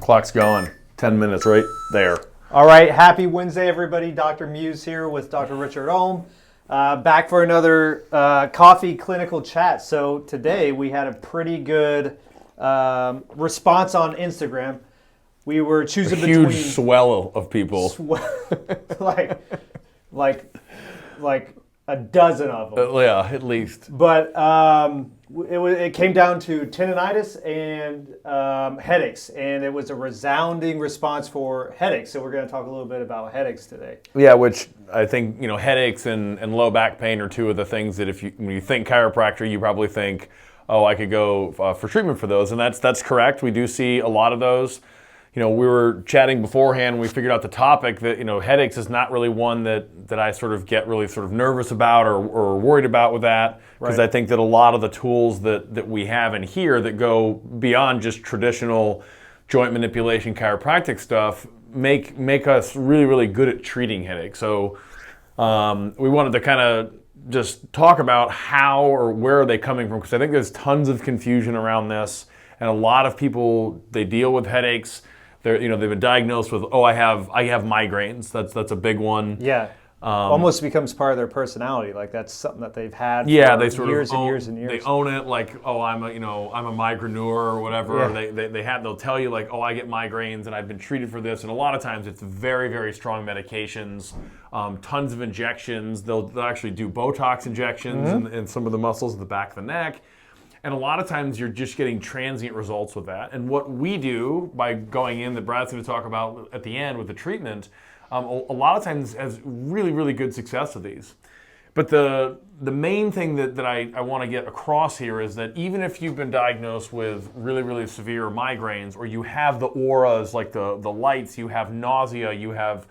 Clock's going. 10 minutes right there. All right, happy Wednesday, everybody. Dr. Muse here with Dr. Richard Ohm. Back for another coffee clinical chat. So today we had a pretty good response on Instagram. We were choosing between huge swell of people. like a dozen of them. Yeah, at least. But it came down to tendonitis and headaches, and it was a resounding response for headaches. So we're going to talk a little bit about headaches today. Yeah, which I think, headaches and low back pain are two of the things that when you think chiropractor, you probably think, oh, I could go for treatment for those. And that's correct. We do see a lot of those. We were chatting beforehand, we figured out the topic that, headaches is not really one that I sort of get really sort of nervous about or worried about with that. Because I think that a lot of the tools that we have in here that go beyond just traditional joint manipulation chiropractic stuff make us really, really good at treating headaches. So we wanted to kind of just talk about how or where are they coming from, because I think there's tons of confusion around this. And a lot of people, they deal with headaches. They've been diagnosed with, I have migraines. That's a big one. Yeah, almost becomes part of their personality. Like that's something that they've had for years and years and years. They own it. Like, I'm a migraineur or whatever. Yeah. They'll tell you like, I get migraines and I've been treated for this. And a lot of times it's very, very strong medications, tons of injections. They'll actually do Botox injections in some of the muscles at the back of the neck. And a lot of times you're just getting transient results with that. And what we do by going in, that Brad's going to talk about at the end with the treatment, a lot of times has really, really good success with these. But the main thing that I want to get across here is that even if you've been diagnosed with really, really severe migraines, or you have the auras, like the lights, you have nausea, you have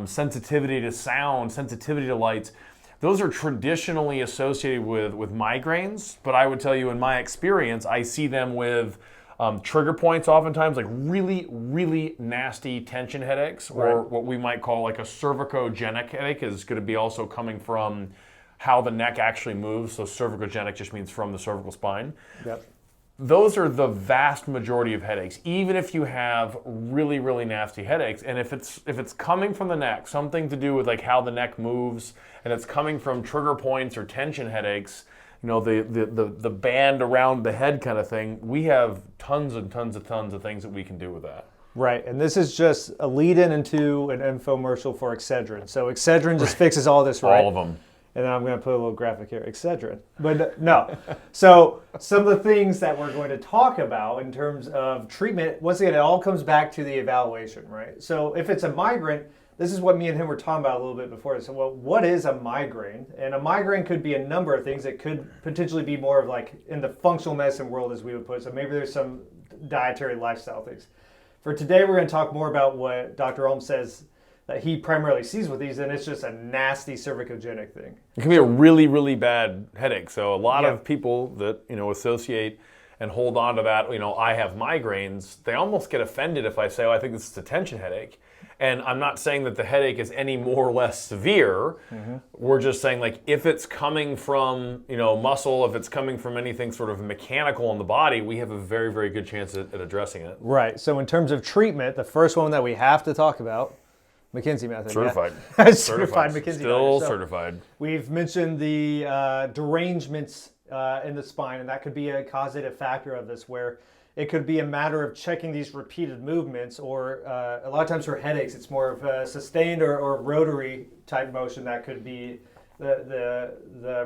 sensitivity to sound, sensitivity to lights, those are traditionally associated with migraines, but I would tell you in my experience, I see them with trigger points oftentimes, like really, really nasty tension headaches, or what we might call like a cervicogenic headache is going to be also coming from how the neck actually moves. So cervicogenic just means from the cervical spine. Yep. Those are the vast majority of headaches, even if you have really, really nasty headaches. And if it's coming from the neck, something to do with like how the neck moves, and it's coming from trigger points or tension headaches, the band around the head kind of thing, we have tons and tons of things that we can do with that. Right, and this is just a lead-in into an infomercial for Excedrin. So Excedrin just fixes all this, right? All of them. And then I'm going to put a little graphic here, Excedrin. But no. So some of the things that we're going to talk about in terms of treatment, once again, it all comes back to the evaluation, right? So if it's a migraine, this is what me and him were talking about a little bit before. So, well, what is a migraine? And a migraine could be a number of things. It could potentially be more of like in the functional medicine world, as we would put it. So maybe there's some dietary lifestyle things. For today, we're going to talk more about what Dr. Ohm says that he primarily sees with these, and it's just a nasty cervicogenic thing. It can be a really, really bad headache. So a lot of people that, associate and hold on to that, I have migraines, they almost get offended if I say, I think this is a tension headache. And I'm not saying that the headache is any more or less severe. Mm-hmm. We're just saying, like, if it's coming from, muscle, if it's coming from anything sort of mechanical in the body, we have a very, very good chance at addressing it. Right. So in terms of treatment, the first one that we have to talk about, Mckenzie Method. Certified. Yeah. Certified Mckenzie Still Method. certified. We've mentioned the derangements in the spine, and that could be a causative factor of this, where it could be a matter of checking these repeated movements, or a lot of times for headaches, it's more of a sustained or rotary type motion that could be the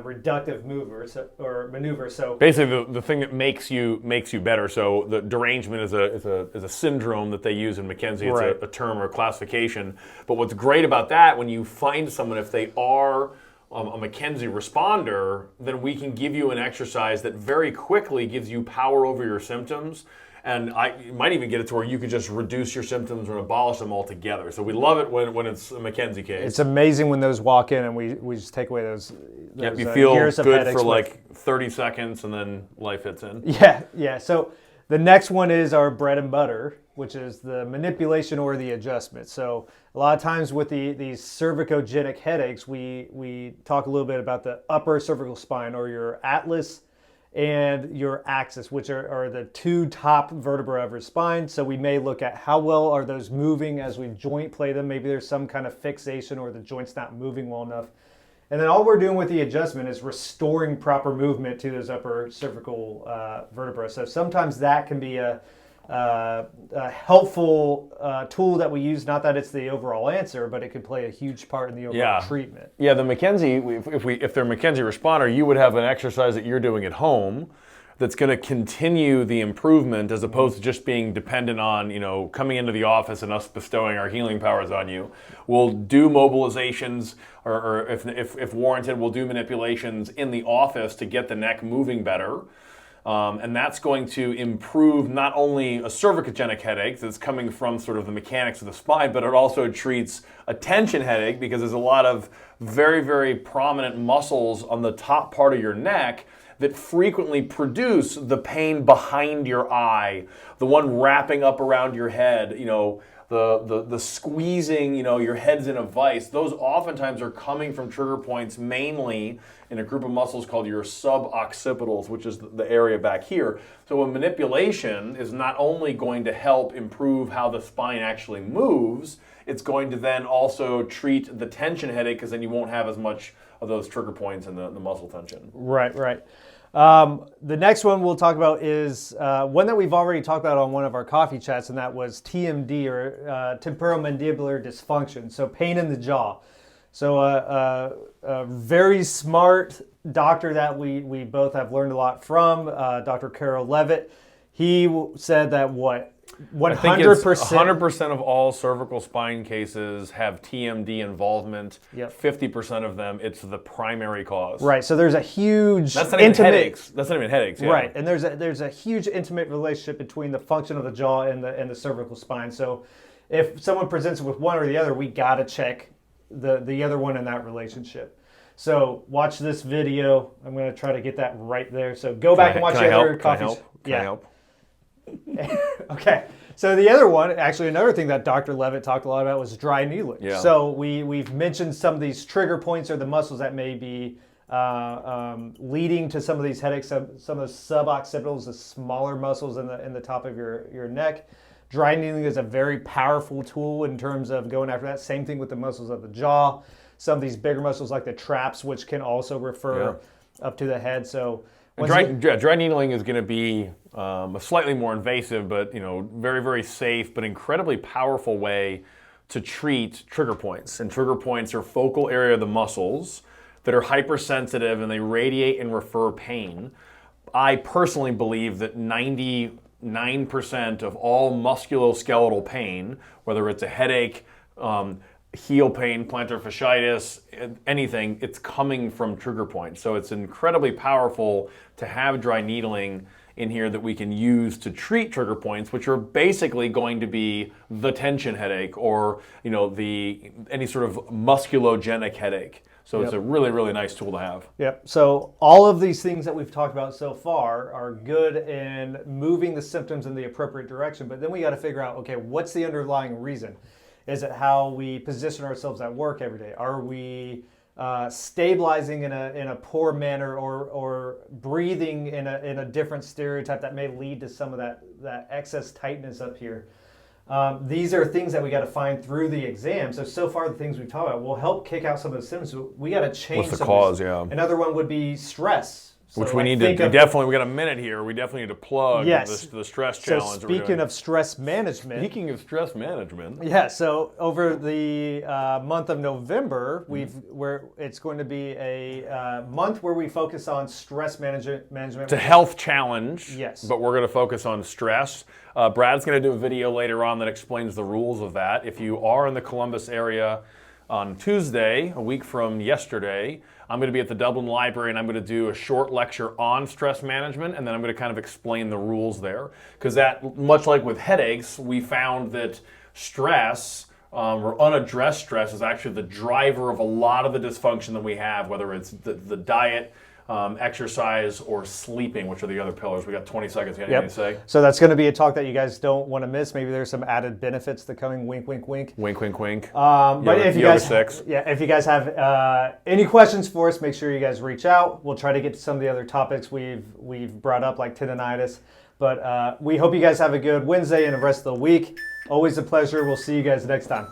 reductive maneuver. So basically, the thing that makes you better. So the derangement is a syndrome that they use in Mckenzie. It's a term or a classification. But what's great about that, when you find someone, if they are a Mckenzie responder, then we can give you an exercise that very quickly gives you power over your symptoms. And you might even get it to where you could just reduce your symptoms or abolish them altogether. So we love it when it's a Mckenzie case. It's amazing when those walk in and we just take away those you feel years of good headaches for like 30 seconds and then life hits in. Yeah. So the next one is our bread and butter, which is the manipulation or the adjustment. So a lot of times with these cervicogenic headaches, we talk a little bit about the upper cervical spine, or your atlas and your axis, which are the two top vertebrae of your spine. So we may look at how well are those moving as we joint play them. Maybe there's some kind of fixation or the joint's not moving well enough. And then all we're doing with the adjustment is restoring proper movement to those upper cervical vertebrae. So sometimes that can be a helpful tool that we use. Not that it's the overall answer, but it can play a huge part in the overall treatment. Yeah, the Mckenzie, if they're Mckenzie responder, you would have an exercise that you're doing at home that's going to continue the improvement as opposed to just being dependent on, coming into the office and us bestowing our healing powers on you. We'll do mobilizations, or if warranted, we'll do manipulations in the office to get the neck moving better. And that's going to improve not only a cervicogenic headache that's coming from sort of the mechanics of the spine, but it also treats a tension headache because there's a lot of very, very prominent muscles on the top part of your neck that frequently produce the pain behind your eye, the one wrapping up around your head, the squeezing, your head's in a vice. Those oftentimes are coming from trigger points mainly in a group of muscles called your suboccipitals, which is the area back here. So a manipulation is not only going to help improve how the spine actually moves, it's going to then also treat the tension headache because then you won't have as much of those trigger points and the muscle tension. Right. The next one we'll talk about is one that we've already talked about on one of our coffee chats, and that was TMD, or temporomandibular dysfunction, so pain in the jaw. So a very smart doctor that we both have learned a lot from, Dr. Carol Levitt, he said that 100%. 100% of all cervical spine cases have TMD involvement. Yep. 50% of them, it's the primary cause. Right. So there's a huge That's not even headaches. That's not even headaches. Yeah. Right. And there's a huge intimate relationship between the function of the jaw and the cervical spine. So if someone presents with one or the other, we gotta check the other one in that relationship. So watch this video. I'm going to try to get that right there. So go back and watch the other coffee. Can I help? Okay. So the other one, actually another thing that Dr. Levitt talked a lot about was dry needling. Yeah. So we've mentioned some of these trigger points or the muscles that may be leading to some of these headaches, some of the suboccipitals, the smaller muscles in the top of your neck. Dry needling is a very powerful tool in terms of going after that. Same thing with the muscles of the jaw. Some of these bigger muscles like the traps, which can also refer up to the head. So dry needling is going to be a slightly more invasive, but very, very safe, but incredibly powerful way to treat trigger points. And trigger points are focal area of the muscles that are hypersensitive and they radiate and refer pain. I personally believe that 99% of all musculoskeletal pain, whether it's a headache, heel pain, plantar fasciitis, anything, it's coming from trigger points. So it's incredibly powerful to have dry needling in here that we can use to treat trigger points, which are basically going to be the tension headache or any sort of musculogenic headache. So it's a really, really nice tool to have. Yep. So all of these things that we've talked about so far are good in moving the symptoms in the appropriate direction, but then we got to figure out, okay, what's the underlying reason? Is it how we position ourselves at work every day? Are we stabilizing in a poor manner or breathing in a different stereotype that may lead to some of that excess tightness up here? These are things that we got to find through the exam. So far the things we've talked about will help kick out some of the symptoms. We got to change What's the cause, yeah. Another one would be stress. Which we need to definitely, we got a minute here. We definitely need to plug the stress challenge. So speaking of stress management. Speaking of stress management. Yeah, so over the month of November, it's going to be a month where we focus on stress management. It's a health challenge. Yes. But we're going to focus on stress. Brad's going to do a video later on that explains the rules of that. If you are in the Columbus area on Tuesday, a week from yesterday, I'm going to be at the Dublin Library and I'm going to do a short lecture on stress management, and then I'm going to kind of explain the rules there. Because that, much like with headaches, we found that stress or unaddressed stress is actually the driver of a lot of the dysfunction that we have, whether it's the diet, exercise, or sleeping, which are the other pillars. We got 20 seconds. You got anything to say? So that's going to be a talk that you guys don't want to miss. Maybe there's some added benefits to coming. Wink, wink, wink. Wink, wink, wink. But if you Yoga guys, 6. if you guys have any questions for us, make sure you guys reach out. We'll try to get to some of the other topics we've brought up, like tendonitis. But we hope you guys have a good Wednesday and the rest of the week. Always a pleasure. We'll see you guys next time.